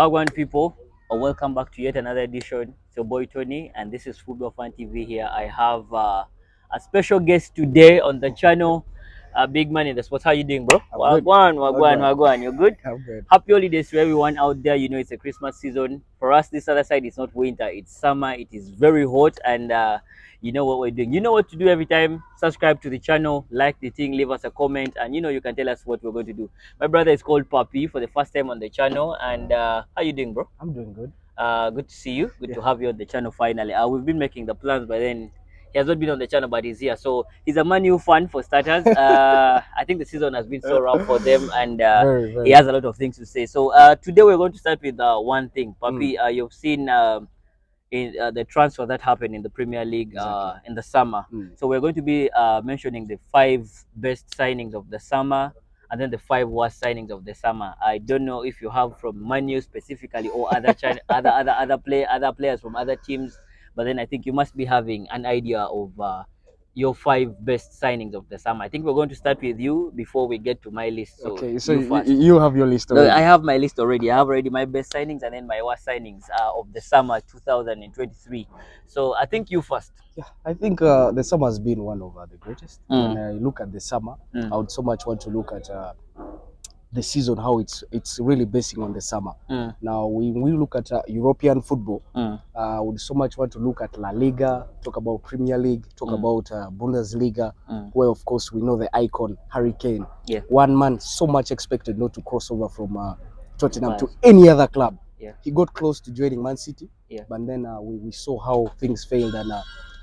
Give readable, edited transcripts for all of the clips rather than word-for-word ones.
Wagwan people, welcome back to yet another edition. It's your boy Tony, and this is Football Fan TV here. I have a special guest today on the channel, big man in the sports. How you doing, bro? I'm good. Wagwan. You're good? I'm good. Happy holidays to everyone out there. You know, it's a Christmas season. For us, this other side, it's not winter, it's summer. It is very hot, and you know what we're doing. You know what to do every time. Subscribe to the channel, like the thing, leave us a comment, and you know, you can tell us what we're going to do. My brother is called Papi for the first time on the channel. And how you doing, bro? I'm doing good. Good to see you. Good Yeah. to have you on the channel finally. We've been making the plans, but then he has not been on the channel, but he's here. So he's a Man U fan for starters. I think the season has been so rough for them, and Very, he very. has a lot of things to say. So today we're going to start with one thing. Papi, you've seen in the transfer that happened in the Premier League Exactly. in the summer. So we're going to be mentioning the 5 best signings of the summer, and then the 5 worst signings of the summer. I don't know if you have from Manu specifically or other other players from other teams, but then I think you must be having an idea of your 5 best signings of the summer. I think we're going to start with you before we get to my list. So Okay, so you first. you have your list No, I already. have my list already. I have already my best signings and then my worst signings of the summer 2023. So I think you first. Yeah, I think the summer has been one of the greatest. When I look at the summer, I would so much want to look at the season, how it's really basing on the summer. Now, when we look at European football, I would so much want to look at La Liga, talk about Premier League, talk about Bundesliga, where of course we know the icon Harry Kane. Yeah. One man so much expected not to cross over from Tottenham to Spurs. any other club. Yeah. He got close to joining Man City, Yeah. but then we saw how things failed, and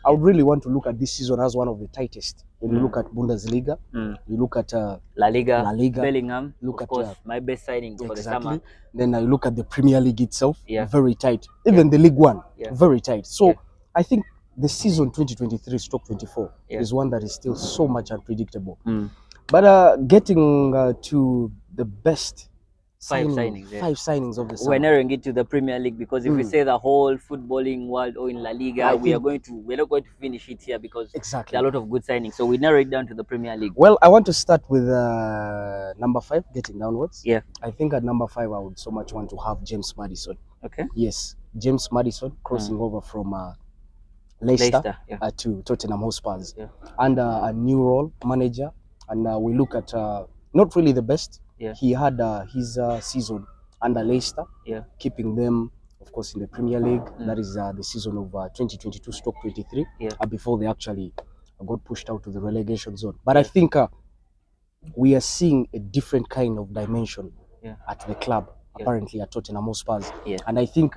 I would really want to look at this season as one of the tightest. When you look at Bundesliga, you look at La Liga, La Liga, Bellingham, look of at course, my best signing for the summer. exactly. Then I look at the Premier League itself, Yeah. very tight. Even the League One, Yeah. very tight. So Yeah. I think the season 2023/24 is one that is still so much unpredictable. But getting to the best Five signings, yeah. 5 signings of the We're summer. narrowing it to the Premier League because if we say the whole footballing world or in La Liga, we're not going to finish it here because Exactly. there are a lot of good signings. So we narrow it down to the Premier League. Well, I want to start with number 5, getting downwards. Yeah. I think at number 5, I would so much want to have James Maddison. Okay. Yes, James Maddison crossing over from Leicester yeah. to Tottenham Hotspurs, Yeah. under a new role, manager. And we look at not really the best. Yeah. He had his season under Leicester, Yeah. keeping them, of course, in the Premier League. That is the season of 2022/23, Yeah. before they actually got pushed out to the relegation zone. But I think we are seeing a different kind of dimension at the club, apparently at Tottenham Hotspurs. Yeah. And I think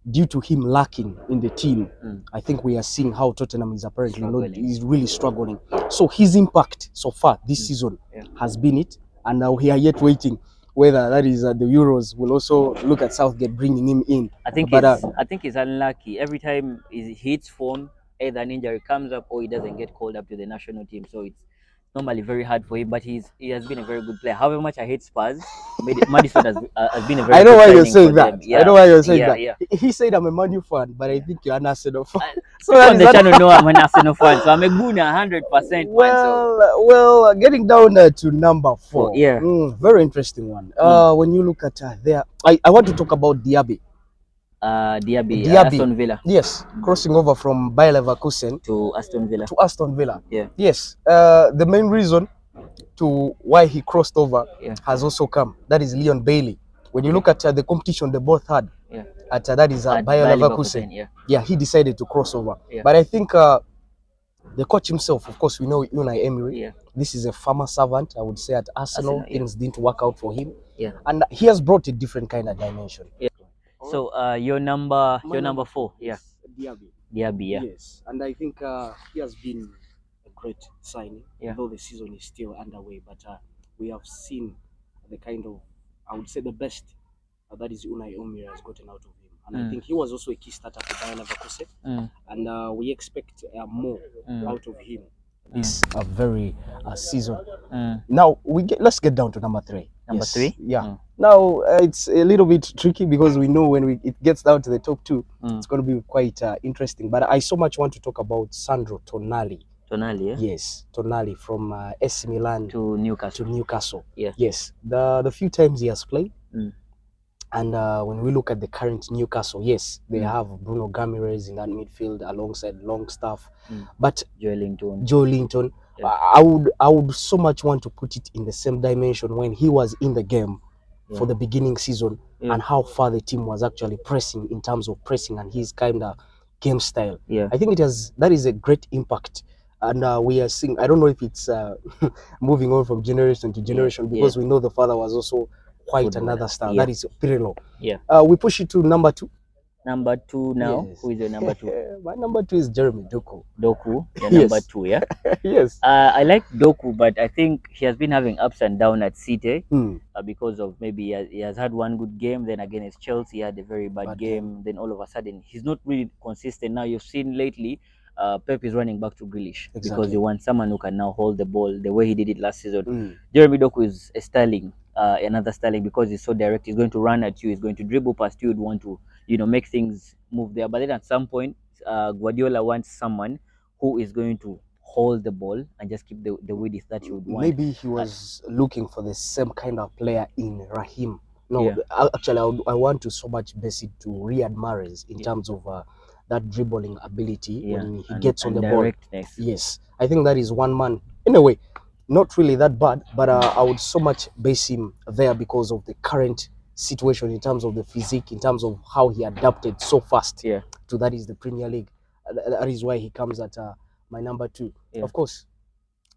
due to him lacking in the team, I think we are seeing how Tottenham is apparently is really struggling. So his impact so far this season has been it, and now we are yet waiting whether that is the Euros will also look at Southgate bringing him in. I think he's unlucky. Every time he hits form, either an injury comes up or he doesn't get called up to the national team. So it's normally very hard for him, but he has been a very good player. However much I hate Spurs, Maddison has been a very I know good why you're signing saying for that. them. Yeah. I know why you're saying that. Yeah. He said I'm a Man U fan, but I think you're an Arsenal fan. So on the channel, no, I'm an Arsenal fan, so I'm a Guna 100%. Well, getting down to number 4. Yeah. Very interesting one. When you look at there, I want to talk about Diaby. Diaby, Aston Villa. Yes, crossing over from Bayer Leverkusen to Aston Villa. Yeah. Yes. The main reason to why he crossed over has also come. That is Leon Bailey. When you look at the competition they both had, at that is Bayer Leverkusen. Yeah, he decided to cross over. But I think the coach himself, of course, we know Unai Emery. This is a farmer servant, I would say, at Arsenal. Things didn't work out for him. And he has brought a different kind of dimension. So your number 4, Diaby. Yes, and I think he has been a great signing, although the season is still underway. But we have seen the kind of, I would say, the best that is Unai Emery has gotten out of him. And I think he was also a key starter for Bayer Leverkusen. And we expect more out of him this very season. Now let's get down to number 3. Number 3? Yeah. Now it's a little bit tricky because we know when it gets down to the top 2, it's going to be quite interesting. But I so much want to talk about Sandro Tonali. Tonali, Yes, Tonali from AC Milan to Newcastle. Yes, the few times he has played, And when we look at the current Newcastle, yes, they have Bruno Ramirez in that midfield alongside Longstaff, but Joe Linton. I would so much want to put it in the same dimension when he was in the game for the beginning season and how far the team was actually pressing in terms of pressing and his kind of game style. I think that is a great impact. And we are seeing, I don't know if it's moving on from generation to generation because we know the father was also quite another star. That is Pirlo. We push it to number 2. Number 2 now. Yes. Who is your number 2? My number 2 is Jeremy Doku. Doku, your Yes. number 2, yeah? Yes. I like Doku, but I think he has been having ups and downs at City because of maybe he has had one good game, then against Chelsea he had a very bad game, then all of a sudden he's not really consistent. Now you've seen lately, Pep is running back to Grealish because you want someone who can now hold the ball the way he did it last season. Jeremy Doku is a Sterling, another Sterling, because he's so direct. He's going to run at you, he's going to dribble past you, would want to, make things move there. But then at some point, Guardiola wants someone who is going to hold the ball and just keep the width that you would want. Maybe he was looking for the same kind of player in Raheem. No, actually, I want to so much base it to Riyad Mahrez in terms of that dribbling ability when he gets on the ball. Yes, I think that is one man. In a way, not really that bad, but I would so much base him there because of the current situation in terms of the physique, in terms of how he adapted so fast to that is the Premier League. That is why he comes at my number 2. Of course,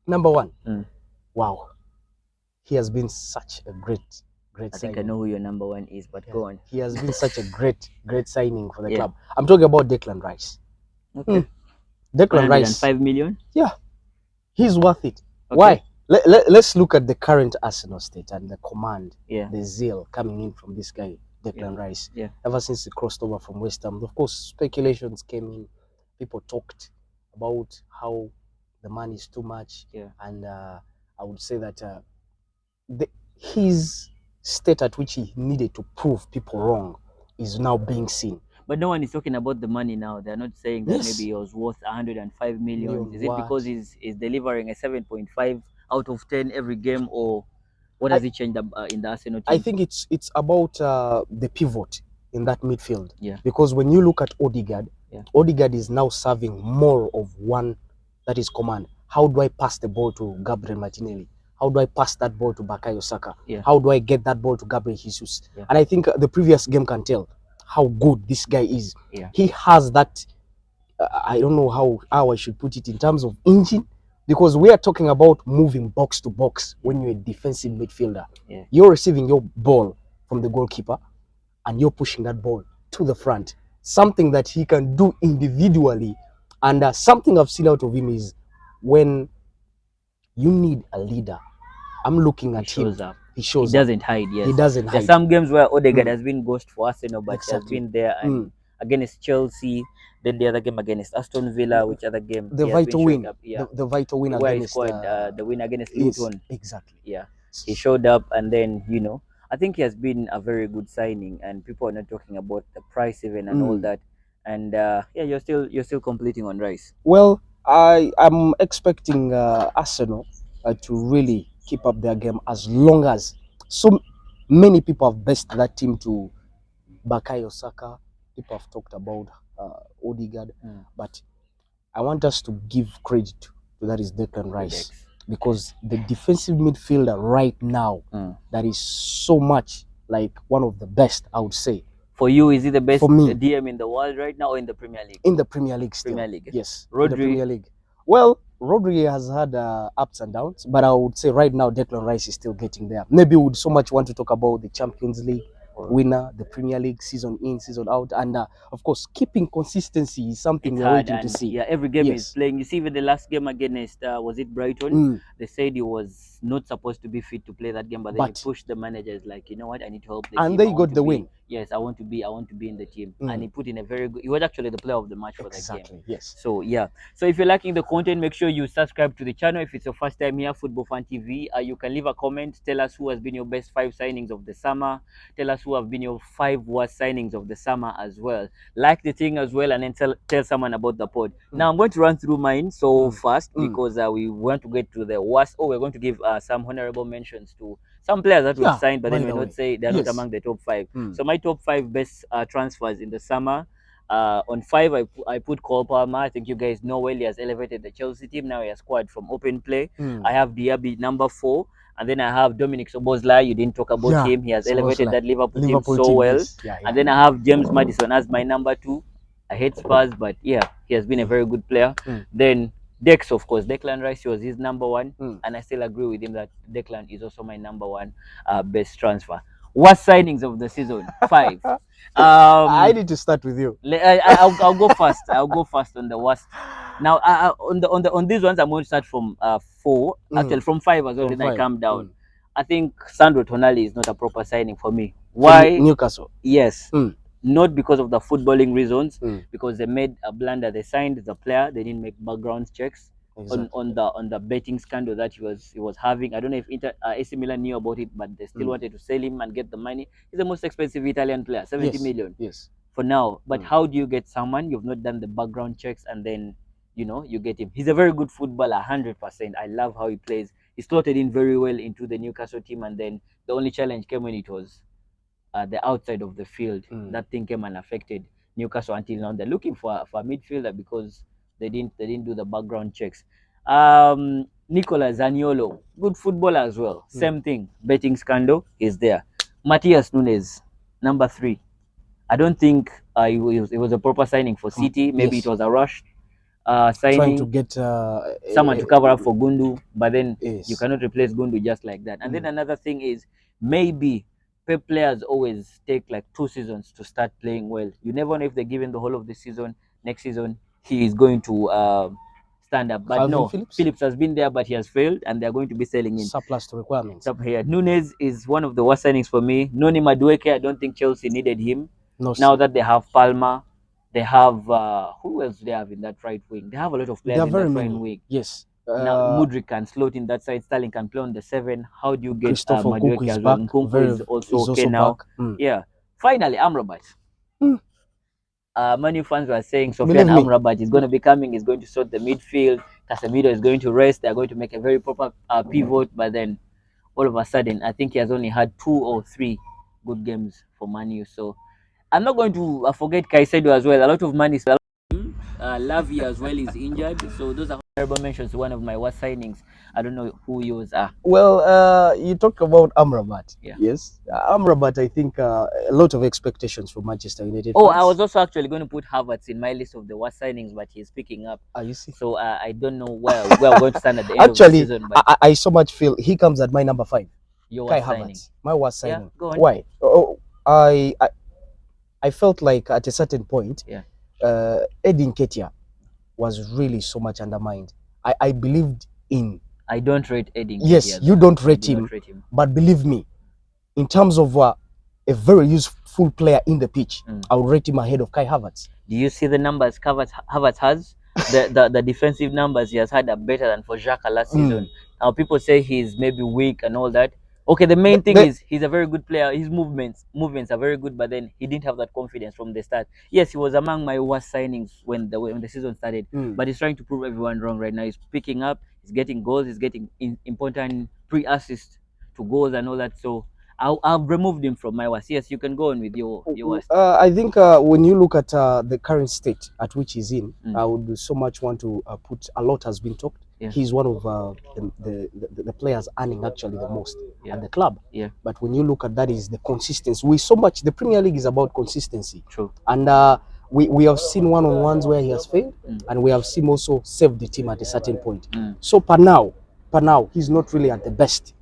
number 1. Wow, he has been such a great I think signing. I know who your number 1 is, but go on. He has been such a great signing for the club. I'm talking about Declan Rice. Okay. Declan Rice. 5 million? Yeah, he's worth it. Okay. Why? Let's look at the current Arsenal state and the command, the zeal coming in from this guy, Declan Rice. Ever since he crossed over from West Ham, of course, speculations came in. People talked about how the man is too much, and I would say that his state at which he needed to prove people wrong is now being seen. But no one is talking about the money now. They're not saying that maybe he was worth 105 million. Is it because he's delivering a 7.5 out of 10 every game, or what does it change in the Arsenal team? I think it's about the pivot in that midfield. Because when you look at Odegaard, Odegaard is now serving more of one, that is command. How do I pass the ball to Gabriel Martinelli? How do I pass that ball to Bukayo Saka? How do I get that ball to Gabriel Jesus? And I think the previous game can tell how good this guy is. He has that, I don't know how I should put it in terms of engine, because we are talking about moving box to box when you're a defensive midfielder. You're receiving your ball from the goalkeeper and you're pushing that ball to the front. Something that he can do individually. And something I've seen out of him is when you need a leader, I'm looking at him. He shows up. He doesn't hide. He doesn't hide. There's some games where Odegaard has been ghost for Arsenal, but he has been there and against Chelsea. Then the other game against Aston Villa, which other game? The vital win. The vital win where against he scored the win against Luton. Exactly. Yeah, he showed up, and then I think he has been a very good signing, and people are not talking about the price even and all that. And you're still completing on Rice. Well, I am expecting Arsenal to really keep up their game as long as so many people have based that team to Bukayo Saka. People have talked about Odegaard, but I want us to give credit to that is Declan Rice, because the defensive midfielder right now that is so much like one of the best, I would say. For you, is he the best DM in the world right now, or in the Premier League? In the Premier League still. Premier League. Yes. Rodri. In the Premier League. Well, Rodri has had ups and downs, but I would say right now Declan Rice is still getting there. Maybe we would so much want to talk about the Champions League winner, the Premier League season in, season out, and of course keeping consistency is something we're waiting to see. Yeah, every game he's playing. You see, even the last game against was it Brighton? They said he was not supposed to be fit to play that game, but then he pushed the managers like, you know what, I need to help the team. And they got the win. Yes, I want to be in the team, and he put in a very good. He was actually the player of the match for that game. Yes. So yeah. So if you're liking the content, make sure you subscribe to the channel. If it's your first time here, Football Fan TV, you can leave a comment. Tell us who has been your best 5 signings of the summer. Tell us who have been your 5 worst signings of the summer as well. Like the thing as well, and then tell someone about the pod. Now I'm going to run through mine so fast because we want to get to the worst. Oh, we're going to give some honorable mentions to some players that we've Yeah, signed, but by then we're the not way. say they're not Yes. among the top five. Mm. So my top five best transfers in the summer. On five, I put Cole Palmer. I think you guys know well he has elevated the Chelsea team. Now he has squad from open play. I have Diaby number four, and then I have Dominic Szoboszlai. You didn't talk about Yeah, him. He has elevated Szoboszlai. that Liverpool team Liverpool so team, well. yes. Yeah, And yeah. then I have James Maddison as my number two. I hate Spurs, but yeah, he has been a very good player. Then Dex, of course, Declan Rice was his number one, and I still agree with him that Declan is also my number one best transfer. Worst signings of the season, five. I need to start with you. I'll go first. I'll go first on the worst. Now, on these ones, I'm going to start from four. Actually, from five as well. From Then I five. come down. I think Sandro Tonali is not a proper signing for me. For Why? Newcastle. Yes, not because of the footballing reasons, because they made a blunder. They signed the player, they didn't make background checks Exactly. on the betting scandal that he was having. I don't know if AC Milan knew about it, but they still wanted to sell him and get the money. He's the most expensive Italian player, 70 million Yes. for now. But how do you get someone you've not done the background checks and then you get him? He's a very good footballer, 100%. I love how he plays. He slotted in very well into the Newcastle team, and then the only challenge came when it was the outside of the field. That thing came and affected Newcastle until now. They're looking for a midfielder because they didn't do the background checks. Nicola Zaniolo, good footballer as well. Same thing. Betting scandal is there. Matias Nunes, number three. I don't think it was a proper signing for City. Maybe it was a rush Trying to signing, get someone to cover up for Gundu, but then you yes. cannot replace Gundu just like that. And then another thing is maybe Pep players always take like 2 seasons to start playing well. You never know if they're given the whole of the season. Next season he is going to stand up. But Calvin no, Phillips? Phillips has been there, but he has failed, and they're going to be selling in. Surplus to requirements. Up here, Nunes is one of the worst signings for me. Noni Madueke, I don't think Chelsea needed him. No, Now that they have Palmer, they have who else do they have in that right wing? They have a lot of there players are in very that right many. wing. Yes. Now Mudrik can slot in that side. Sterling can play on the 7. How do you get Christopher Nkunku Madueke is as well? back. Nkunku is also okay also now. back. Yeah. Finally, Amrabat. Mm. Many fans were saying Sofian Believe me. Amrabat is going to be coming. He's going to sort the midfield. Casemiro is going to rest. They're going to make a very proper pivot. But then all of a sudden, I think he has only had 2 or 3 good games for Manu. So I'm not going to forget Caicedo as well. A lot of money. Lavi as well is injured. So those are terrible mentions. One of my worst signings. I don't know who yours are. Well, you talk about Amrabat. Yeah. Yes. Amrabat, I think a lot of expectations for Manchester United Oh, fans. I was also actually going to put Havertz in my list of the worst signings, but he's picking up. You see? So I don't know where we're going to stand at the end Actually, of the season. But I so much feel he comes at my number 5. your Kai worst signing. Havertz. My worst Yeah, signing. go on. Why? Oh, I felt like at a certain point, Yeah. Eddie Nketiah was really so much undermined. I believed in. I don't rate Eddie Nketiah. Yes, you don't rate him, but believe me, in terms of a very useful player in the pitch, I would rate him ahead of Kai Havertz. Do you see the numbers Havertz has? The defensive numbers he has had are better than for Xhaka last season. Now people say he's maybe weak and all that. Okay, the main thing is he's a very good player. His movements are very good, but then he didn't have that confidence from the start. Yes, he was among my worst signings when the season started, but he's trying to prove everyone wrong right now. He's picking up, he's getting goals, he's getting important pre-assists to goals and all that. So I've removed him from my worst. Yes, you can go on with your worst. I think when you look at the current state at which he's in, I would so much want to put a lot has been talked. Yeah. He's one of the players earning actually the most at the club. Yeah. But when you look at that, is the consistency. The Premier League is about consistency. True. And we have seen one-on-ones where he has failed, and we have seen also saved the team at a certain point. So per now, he's not really at the best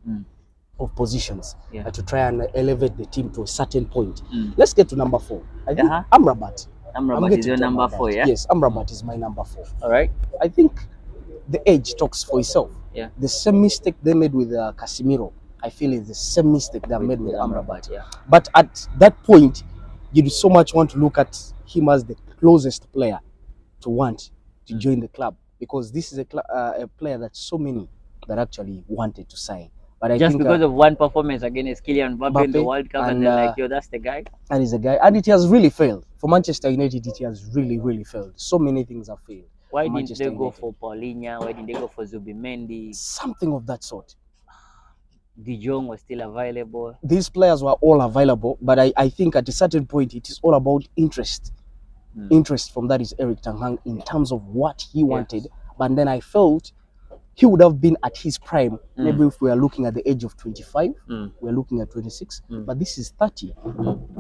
of positions to try and elevate the team to a certain point. Let's get to number 4. I think Amrabat. Amrabat is your number 4, yeah? Yes, Amrabat is my number 4. All right. I think the age talks for itself. Yeah. The same mistake they made with Casemiro, I feel is the same mistake they made with Amrabat. Yeah. But at that point, you so much want to look at him as the closest player to want to join the club, because this is a player that so many that actually wanted to sign. But I just think, because of one performance against Kylian Mbappe in the World Cup, and they're like, yo, that's the guy. That is the guy. And it has really failed. For Manchester United, it has really, really failed. So many things have failed. Why didn't they go for Paulinho? Why didn't they go for Zubimendi? Something of that sort. De Jong was still available. These players were all available, but I think at a certain point it is all about interest. Interest from that is Eric Ten Hag in terms of what he wanted. But then I felt he would have been at his prime. Maybe if we are looking at the age of 25, we are looking at 26. But this is 30.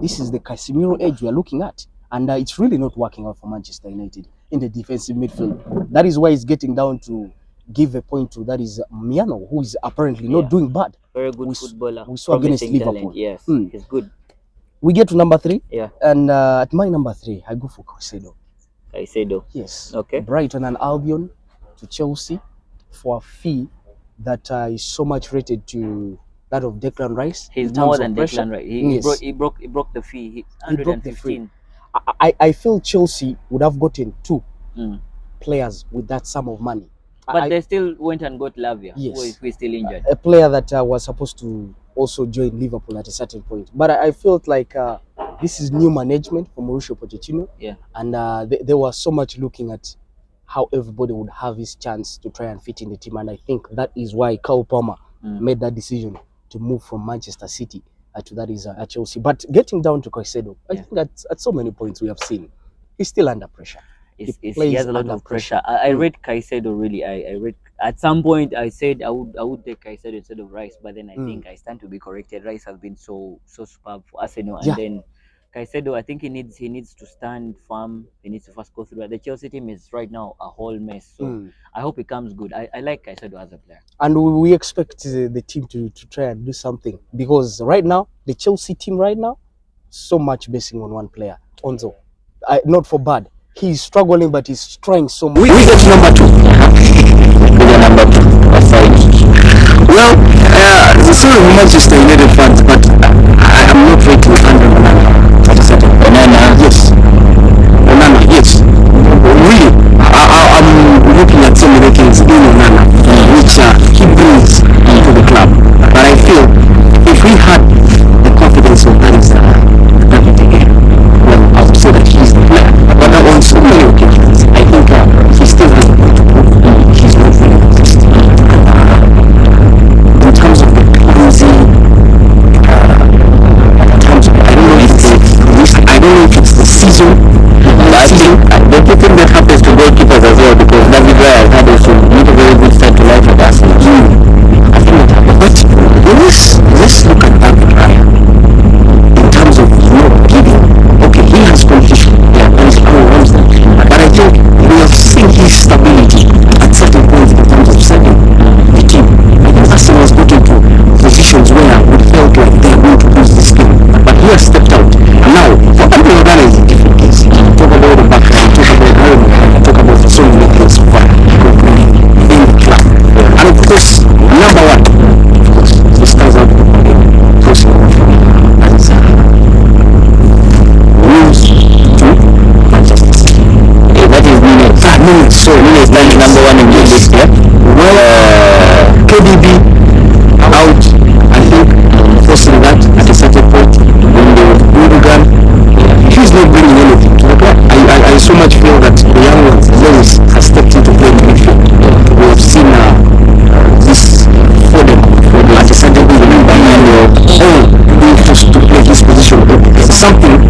This is the Casemiro age we are looking at. And it's really not working out for Manchester United in the defensive midfield. That is why it's getting down to give a point to that is Miano, who is apparently not doing bad. Very good footballer. We saw against Liverpool. Yes, he's good. We get to number 3. Yeah. And at my number 3, I go for Caicedo. Caicedo. Yes. Okay. Brighton and Albion to Chelsea for a fee that is so much rated to that of Declan Rice. He's more than Declan Rice. He broke the fee. 115. I feel Chelsea would have gotten 2 players with that sum of money. But they still went and got Lavia, yes, who is still injured. A player that was supposed to also join Liverpool at a certain point. But I felt like this is new management for Mauricio Pochettino. Yeah. And they were so much looking at how everybody would have his chance to try and fit in the team. And I think that is why Kyle Palmer made that decision to move from Manchester City to that is at Chelsea. But getting down to Caicedo, I think at so many points we have seen, he's still under pressure. He has a lot of pressure. I read Caicedo really. I read at some point. I said I would take Caicedo instead of Rice, but then I think I stand to be corrected. Rice has been so superb for Arsenal, and then Caicedo, I think he needs to stand firm. He needs to first go through. The Chelsea team is right now a whole mess, so I hope he comes good. I like Caicedo as a player, and we expect the team to try and do something, because right now the Chelsea team right now so much basing on one player, Onzo. Not for bad. He's struggling, but he's trying so much. We get to number 2. Number 2 aside. Well, the story of Manchester United fans, but I am not rating Andre Onana. That is it. Onana, yes. Onana, yes. Really, I'm looking at some of the things in Onana, which he brings to the club. But I feel if we had the confidence of that is David again, well, I would say that he's the player. But on so many occasions, I think he still has a point to prove. He's not really consistent. In terms of the cleansing, in terms of, I don't know if it's the season. But the thing that happens to goalkeepers as well, because David Raya had also not a very good start to life at Arsenal. I think it happens. But let's look at David Raya in terms of giving. Okay, he has competition. That is how he runs that. But I think we have seen his stability at certain points in terms of serving the team. I think Arsenal has gotten to positions where we felt like they are going to lose this game. But he has stepped out. And now, for Andre Onana is a different case. Talk about the back line, talk about home, talk about so many things in the club. And of course, number 1, of course, he stands out personally for me as Wolves to Manchester City. That is Nunes. Nunes. So Nunes is number 1 in this list, yeah? Well, KDB out, I think, forcing that at a certain point. When they were Gundogan, he's not bringing anything to the club. I so much feel that the young ones, Lewis, has stepped into playing midfield. We have seen this Foden at a certain point, all being forced to play his position. Something